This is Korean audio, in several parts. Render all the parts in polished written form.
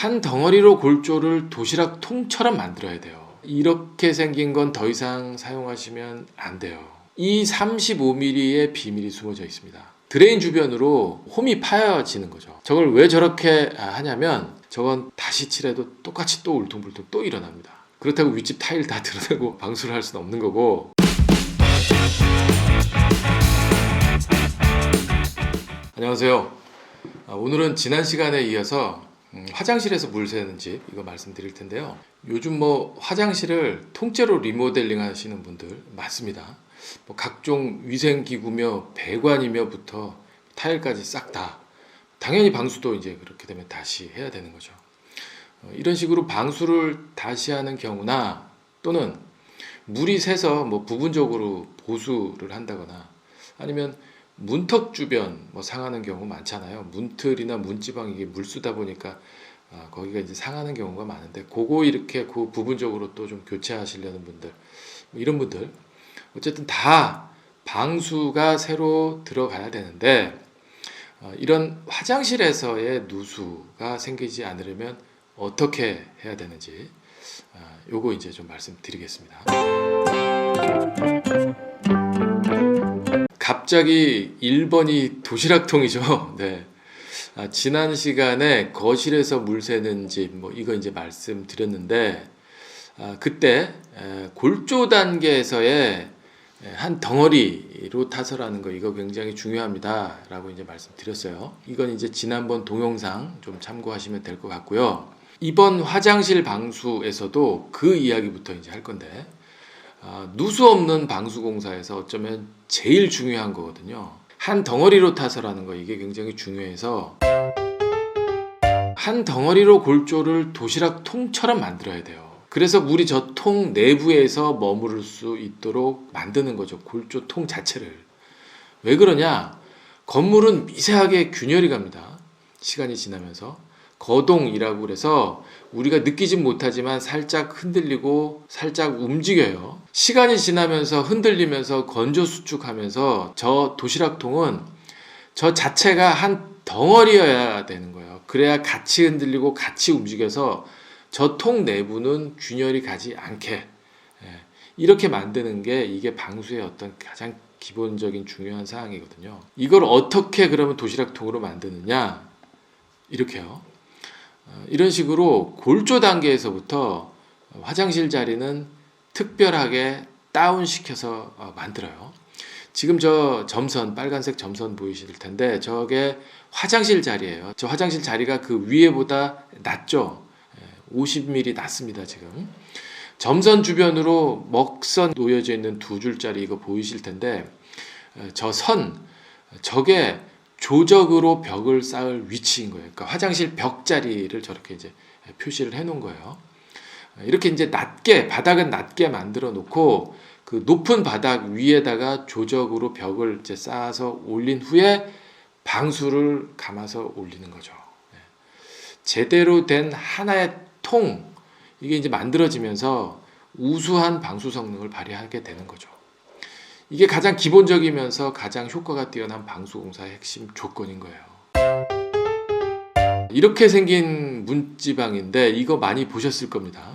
한 덩어리로 골조를 도시락 통처럼 만들어야 돼요. 이렇게 생긴 건 더 이상 사용하시면 안 돼요. 이 35mm의 비밀이 숨어져 있습니다. 드레인 주변으로 홈이 파여지는 거죠. 저걸 왜 저렇게 하냐면 저건 다시 칠해도 똑같이 또 울퉁불퉁 또 일어납니다. 그렇다고 윗집 타일 다 드러내고 방수를 할 수는 없는 거고. 안녕하세요. 오늘은 지난 시간에 이어서 화장실에서 물 새는 집 이거 말씀드릴 텐데요. 요즘 화장실을 통째로 리모델링 하시는 분들 많습니다. 각종 위생기구며 배관이며부터 타일까지 싹 다. 당연히 방수도 이제 그렇게 되면 다시 해야 되는 거죠. 이런 식으로 방수를 다시 하는 경우나 또는 물이 새서 부분적으로 보수를 한다거나 아니면 문턱 주변 상하는 경우 많잖아요. 문틀이나 문지방 이게 물 쓰다 보니까 거기가 이제 상하는 경우가 많은데 그거 이렇게 그 부분적으로 또 좀 교체하시려는 분들 이런 분들 어쨌든 다 방수가 새로 들어가야 되는데 이런 화장실에서의 누수가 생기지 않으려면 어떻게 해야 되는지 요거 이제 좀 말씀드리겠습니다. 갑자기 1번이 도시락통이죠. 네. 지난 시간에 거실에서 물 새는 집 이거 이제 말씀드렸는데 그때 골조 단계에서의 한 덩어리로 타설하는 거 이거 굉장히 중요합니다 라고 이제 말씀드렸어요. 이건 이제 지난번 동영상 좀 참고하시면 될 것 같고요. 이번 화장실 방수에서도 그 이야기부터 이제 할 건데 누수 없는 방수공사에서 어쩌면 제일 중요한 거거든요. 한 덩어리로 타설하는 거 이게 굉장히 중요해서 한 덩어리로 골조를 도시락 통처럼 만들어야 돼요. 그래서 물이 저 통 내부에서 머무를 수 있도록 만드는 거죠. 골조 통 자체를. 왜 그러냐? 건물은 미세하게 균열이 갑니다. 시간이 지나면서. 거동이라고 그래서 우리가 느끼진 못하지만 살짝 흔들리고 살짝 움직여요. 시간이 지나면서 흔들리면서 건조 수축하면서 저 도시락통은 저 자체가 한 덩어리여야 되는 거예요. 그래야 같이 흔들리고 같이 움직여서 저 통 내부는 균열이 가지 않게 이렇게 만드는 게 이게 방수의 어떤 가장 기본적인 중요한 사항이거든요. 이걸 어떻게 그러면 도시락통으로 만드느냐? 이렇게요. 이런 식으로 골조 단계에서부터 화장실 자리는 특별하게 다운시켜서 만들어요. 지금 저 점선, 빨간색 점선 보이실 텐데 저게 화장실 자리예요. 저 화장실 자리가 그 위에보다 낮죠. 50mm 낮습니다. 지금 점선 주변으로 먹선 놓여져 있는 두 줄짜리 이거 보이실 텐데 저 선, 저게 조적으로 벽을 쌓을 위치인 거예요. 그러니까 화장실 벽 자리를 저렇게 이제 표시를 해 놓은 거예요. 이렇게 이제 낮게, 바닥은 낮게 만들어 놓고 그 높은 바닥 위에다가 조적으로 벽을 이제 쌓아서 올린 후에 방수를 감아서 올리는 거죠. 제대로 된 하나의 통, 이게 이제 만들어지면서 우수한 방수 성능을 발휘하게 되는 거죠. 이게 가장 기본적이면서 가장 효과가 뛰어난 방수공사의 핵심 조건인 거예요. 이렇게 생긴 문지방인데 이거 많이 보셨을 겁니다.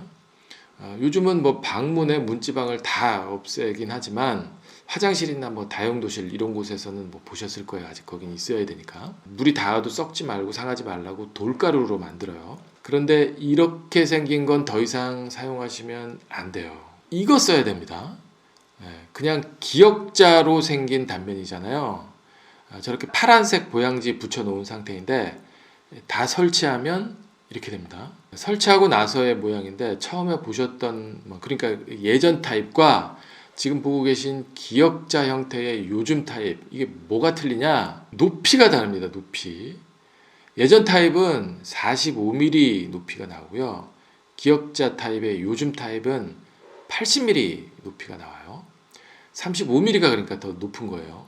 요즘은 방문에 문지방을 다 없애긴 하지만 화장실이나 다용도실 이런 곳에서는 보셨을 거예요. 아직 거긴 있어야 되니까. 물이 닿아도 썩지 말고 상하지 말라고 돌가루로 만들어요. 그런데 이렇게 생긴 건 더 이상 사용하시면 안 돼요. 이거 써야 됩니다. 그냥 기역자로 생긴 단면이잖아요. 저렇게 파란색 보양지 붙여놓은 상태인데 다 설치하면 이렇게 됩니다. 설치하고 나서의 모양인데 처음에 보셨던 그러니까 예전 타입과 지금 보고 계신 기역자 형태의 요즘 타입 이게 뭐가 틀리냐? 높이가 다릅니다. 높이. 예전 타입은 45mm 높이가 나오고요. 기역자 타입의 요즘 타입은 80mm 높이가 나와요. 35mm가 그러니까 더 높은 거예요.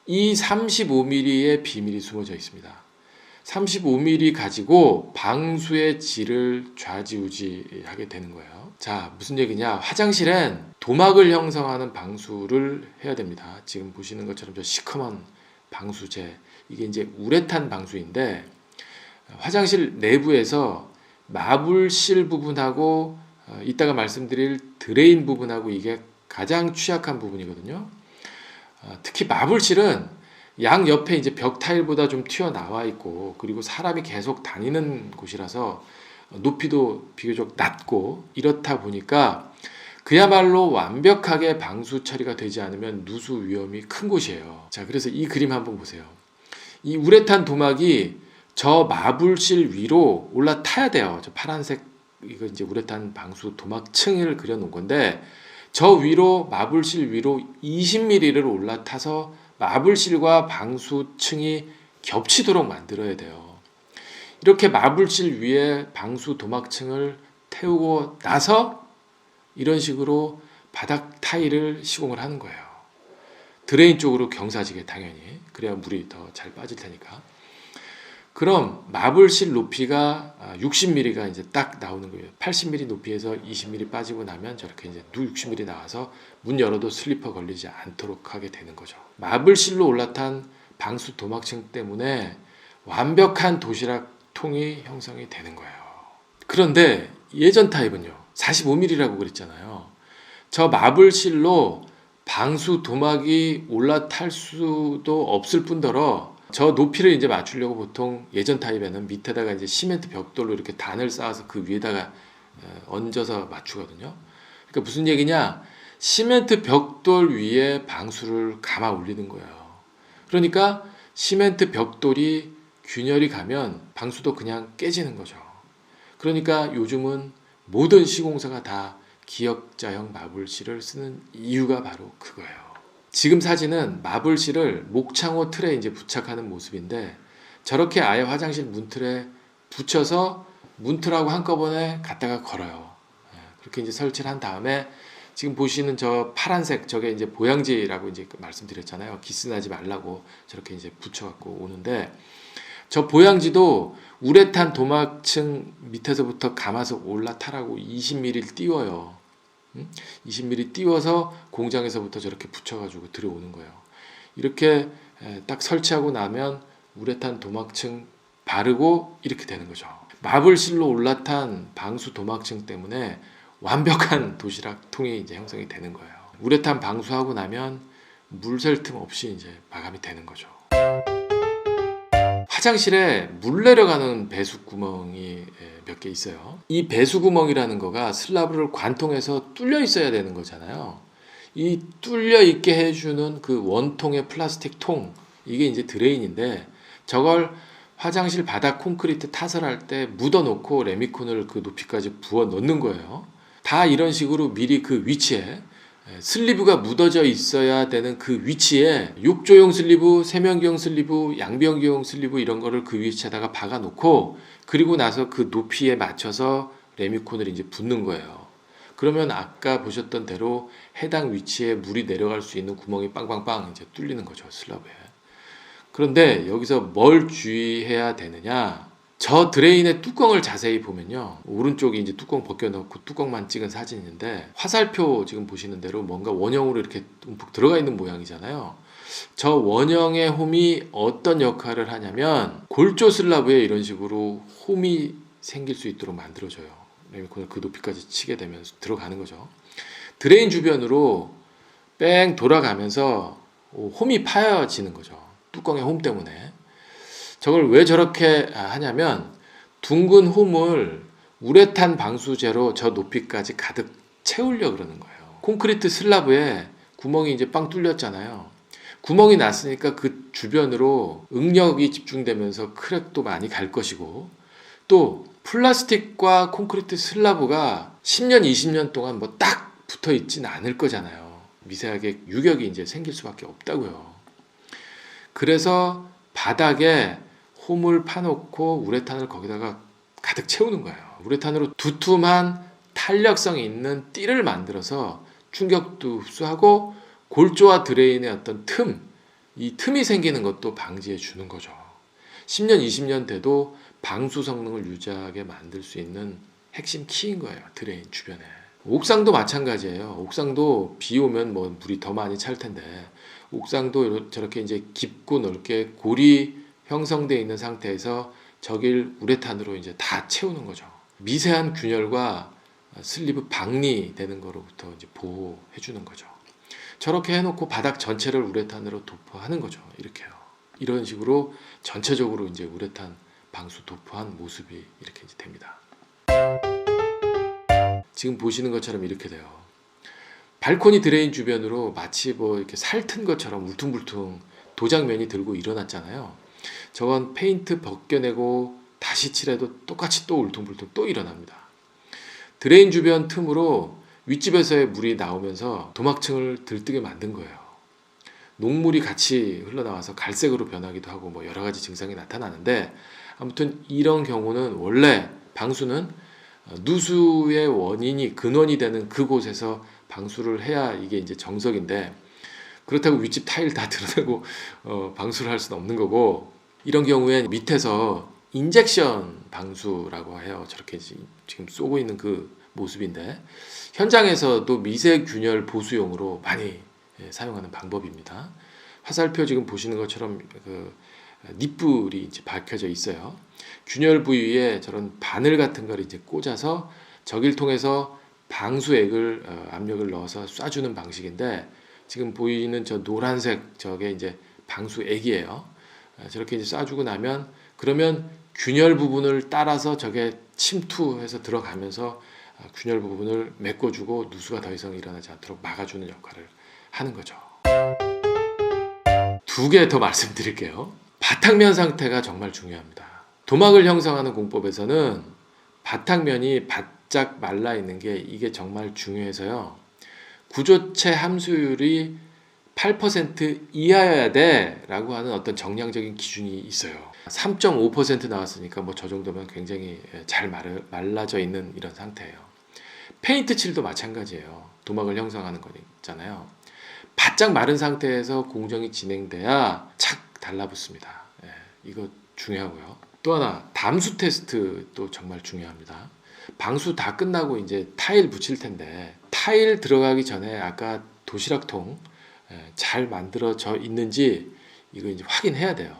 이 35mm의 비밀이 숨어져 있습니다. 35mm 가지고 방수의 질을 좌지우지하게 되는 거예요. 자, 무슨 얘기냐? 화장실엔 도막을 형성하는 방수를 해야 됩니다. 지금 보시는 것처럼 저 시커먼 방수제, 이게 이제 우레탄 방수인데 화장실 내부에서 마블실 부분하고 이따가 말씀드릴 드레인 부분하고 이게 가장 취약한 부분이거든요. 특히 마블실은 양 옆에 이제 벽 타일보다 좀 튀어나와 있고, 그리고 사람이 계속 다니는 곳이라서 높이도 비교적 낮고, 이렇다 보니까 그야말로 완벽하게 방수 처리가 되지 않으면 누수 위험이 큰 곳이에요. 자, 그래서 이 그림 한번 보세요. 이 우레탄 도막이 저 마블실 위로 올라타야 돼요. 저 파란색 이거 이제 우레탄 방수 도막층을 그려놓은 건데, 저 위로 마블실 위로 20mm를 올라타서 마블실과 방수층이 겹치도록 만들어야 돼요. 이렇게 마블실 위에 방수 도막층을 태우고 나서 이런 식으로 바닥 타일을 시공을 하는 거예요. 드레인 쪽으로 경사지게 당연히. 그래야 물이 더 잘 빠질 테니까. 그럼 마블실 높이가 60mm가 이제 딱 나오는 거예요. 80mm 높이에서 20mm 빠지고 나면 저렇게 이제 60mm 나와서 문 열어도 슬리퍼 걸리지 않도록 하게 되는 거죠. 마블실로 올라탄 방수 도막층 때문에 완벽한 도시락 통이 형성이 되는 거예요. 그런데 예전 타입은요, 45mm라고 그랬잖아요. 저 마블실로 방수 도막이 올라탈 수도 없을 뿐더러 저 높이를 이제 맞추려고 보통 예전 타입에는 밑에다가 이제 시멘트 벽돌로 이렇게 단을 쌓아서 그 위에다가 얹어서 맞추거든요. 그러니까 무슨 얘기냐? 시멘트 벽돌 위에 방수를 감아 올리는 거예요. 그러니까 시멘트 벽돌이 균열이 가면 방수도 그냥 깨지는 거죠. 그러니까 요즘은 모든 시공사가 다 기역자형 마블실을 쓰는 이유가 바로 그거예요. 지금 사진은 마블실을 목창호 틀에 이제 부착하는 모습인데, 저렇게 아예 화장실 문틀에 붙여서 문틀하고 한꺼번에 갖다가 걸어요. 그렇게 이제 설치를 한 다음에 지금 보시는 저 파란색 저게 이제 보양지라고 이제 말씀드렸잖아요. 기스나지 말라고 저렇게 이제 붙여갖고 오는데, 저 보양지도 우레탄 도막층 밑에서부터 감아서 올라타라고 20mm를 띄워요. 20mm 띄워서 공장에서부터 저렇게 붙여가지고 들어오는 거예요. 이렇게 딱 설치하고 나면 우레탄 도막층 바르고 이렇게 되는 거죠. 마블실로 올라탄 방수 도막층 때문에 완벽한 도시락 통이 이제 형성이 되는 거예요. 우레탄 방수하고 나면 물 셀 틈 없이 이제 마감이 되는 거죠. 화장실에 물 내려가는 배수 구멍이 몇 개 있어요. 이 배수 구멍이라는 거가 슬라브를 관통해서 뚫려 있어야 되는 거잖아요. 이 뚫려 있게 해주는 그 원통의 플라스틱 통, 이게 이제 드레인인데, 저걸 화장실 바닥 콘크리트 타설 할 때 묻어 놓고 레미콘을 그 높이까지 부어 넣는 거예요. 다 이런 식으로 미리 그 위치에 슬리브가 묻어져 있어야 되는 그 위치에 욕조용 슬리브, 세면기용 슬리브, 양변기용 슬리브 이런 거를 그 위치에다가 박아 놓고, 그리고 나서 그 높이에 맞춰서 레미콘을 이제 붓는 거예요. 그러면 아까 보셨던 대로 해당 위치에 물이 내려갈 수 있는 구멍이 빵빵빵 이제 뚫리는 거죠, 슬라브에. 그런데 여기서 뭘 주의해야 되느냐? 저 드레인의 뚜껑을 자세히 보면요, 오른쪽에 이제 뚜껑 벗겨놓고 뚜껑만 찍은 사진인데, 화살표 지금 보시는 대로 뭔가 원형으로 이렇게 움푹 들어가 있는 모양이잖아요. 저 원형의 홈이 어떤 역할을 하냐면, 골조 슬라브에 이런 식으로 홈이 생길 수 있도록 만들어줘요. 레미콘을 그 높이까지 치게 되면 들어가는 거죠. 드레인 주변으로 뺑 돌아가면서 홈이 파여지는 거죠. 뚜껑의 홈 때문에. 저걸 왜 저렇게 하냐면, 둥근 홈을 우레탄 방수제로 저 높이까지 가득 채우려고 그러는 거예요. 콘크리트 슬라브에 구멍이 이제 빵 뚫렸잖아요. 구멍이 났으니까 그 주변으로 응력이 집중되면서 크랙도 많이 갈 것이고, 또 플라스틱과 콘크리트 슬라브가 10년, 20년 동안 뭐 딱 붙어 있지는 않을 거잖아요. 미세하게 유격이 이제 생길 수밖에 없다고요. 그래서 바닥에 홈을 파놓고 우레탄을 거기다가 가득 채우는 거예요. 우레탄으로 두툼한 탄력성이 있는 띠를 만들어서 충격도 흡수하고 골조와 드레인의 어떤 틈, 이 틈이 생기는 것도 방지해 주는 거죠. 10년, 20년 돼도 방수 성능을 유지하게 만들 수 있는 핵심 키인 거예요. 드레인 주변에. 옥상도 마찬가지예요. 옥상도 비 오면 뭐 물이 더 많이 찰 텐데, 옥상도 저렇게 이제 깊고 넓게 골이 형성되어 있는 상태에서 저길 우레탄으로 이제 다 채우는 거죠. 미세한 균열과 슬리브 박리되는 거로부터 이제 보호해 주는 거죠. 저렇게 해놓고 바닥 전체를 우레탄으로 도포하는 거죠. 이렇게요. 이런 식으로 전체적으로 이제 우레탄 방수 도포한 모습이 이렇게 이제 됩니다. 지금 보시는 것처럼 이렇게 돼요. 발코니 드레인 주변으로 마치 뭐 이렇게 살튼 것처럼 울퉁불퉁 도장면이 들고 일어났잖아요. 저건 페인트 벗겨내고 다시 칠해도 똑같이 또 울퉁불퉁 또 일어납니다. 드레인 주변 틈으로 윗집에서의 물이 나오면서 도막층을 들뜨게 만든 거예요. 녹물이 같이 흘러나와서 갈색으로 변하기도 하고 뭐 여러 가지 증상이 나타나는데, 아무튼 이런 경우는 원래 방수는 누수의 원인이 근원이 되는 그곳에서 방수를 해야 이게 이제 정석인데, 그렇다고 윗집 타일 다 드러내고 방수를 할 수는 없는 거고, 이런 경우에 밑에서 인젝션 방수라고 해요. 저렇게 지금 쏘고 있는 그 모습인데, 현장에서도 미세균열 보수용으로 많이 사용하는 방법입니다. 화살표 지금 보시는 것처럼 그 닛불이 이제 밝혀져 있어요. 균열 부위에 저런 바늘 같은 걸 이제 꽂아서 저길 통해서 방수액을 압력을 넣어서 쏴주는 방식인데, 지금 보이는 저 노란색 저게 이제 방수액이에요. 저렇게 이제 쏴주고 나면, 그러면 균열 부분을 따라서 저게 침투해서 들어가면서 균열 부분을 메꿔주고 누수가 더 이상 일어나지 않도록 막아주는 역할을 하는 거죠. 두 개 더 말씀드릴게요. 바탕면 상태가 정말 중요합니다. 도막을 형성하는 공법에서는 바탕면이 바짝 말라 있는 게 이게 정말 중요해서요. 구조체 함수율이 8% 이하여야 돼 라고 하는 어떤 정량적인 기준이 있어요. 3.5% 나왔으니까 뭐 저 정도면 굉장히 잘 말라져 있는 이런 상태예요. 페인트 칠도 마찬가지예요. 도막을 형성하는 거잖아요. 바짝 마른 상태에서 공정이 진행돼야 착 달라붙습니다. 이거 중요하고요. 또 하나, 담수 테스트도 정말 중요합니다. 방수 다 끝나고 이제 타일 붙일 텐데, 타일 들어가기 전에 아까 도시락통 잘 만들어져 있는지 이거 이제 확인해야 돼요.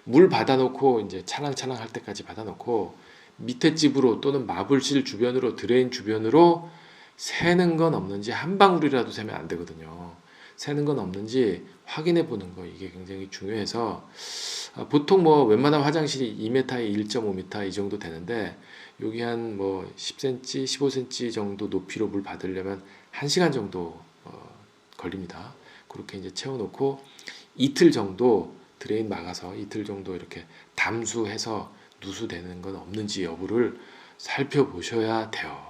물 받아놓고 이제 찰랑찰랑 할 때까지 받아놓고 밑에 집으로 또는 마블실 주변으로, 드레인 주변으로 새는 건 없는지, 한 방울이라도 새면 안 되거든요. 새는 건 없는지 확인해 보는 거, 이게 굉장히 중요해서, 보통 뭐 웬만한 화장실이 2m에 1.5m 이 정도 되는데, 여기 한 뭐 10cm, 15cm 정도 높이로 물 받으려면 1시간 정도 걸립니다. 그렇게 이제 채워놓고 이틀 정도 드레인 막아서 이틀 정도 이렇게 담수해서 누수되는 건 없는지 여부를 살펴보셔야 돼요.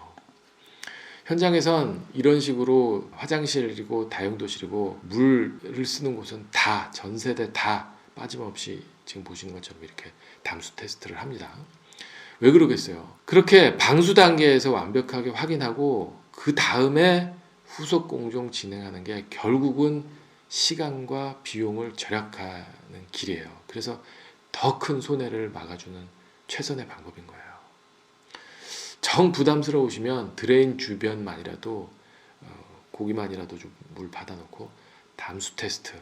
현장에선 이런 식으로 화장실이고 다용도실이고 물을 쓰는 곳은 다, 전 세대 다 빠짐없이 지금 보시는 것처럼 이렇게 담수 테스트를 합니다. 왜 그러겠어요? 그렇게 방수 단계에서 완벽하게 확인하고 그 다음에 후속 공정 진행하는 게 결국은 시간과 비용을 절약하는 길이에요. 그래서 더 큰 손해를 막아주는 최선의 방법인 거예요. 정 부담스러우시면 드레인 주변만이라도 고기만이라도 좀 물 받아놓고 담수 테스트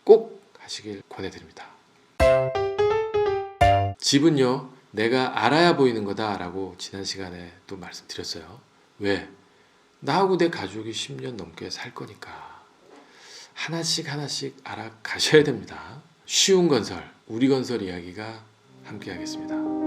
꼭 하시길 권해드립니다. 집은요, 내가 알아야 보이는 거다라고 지난 시간에 또 말씀드렸어요. 왜? 나하고 내 가족이 10년 넘게 살 거니까 하나씩 하나씩 알아가셔야 됩니다. 쉬운 건설, 우리 건설 이야기가 함께 하겠습니다.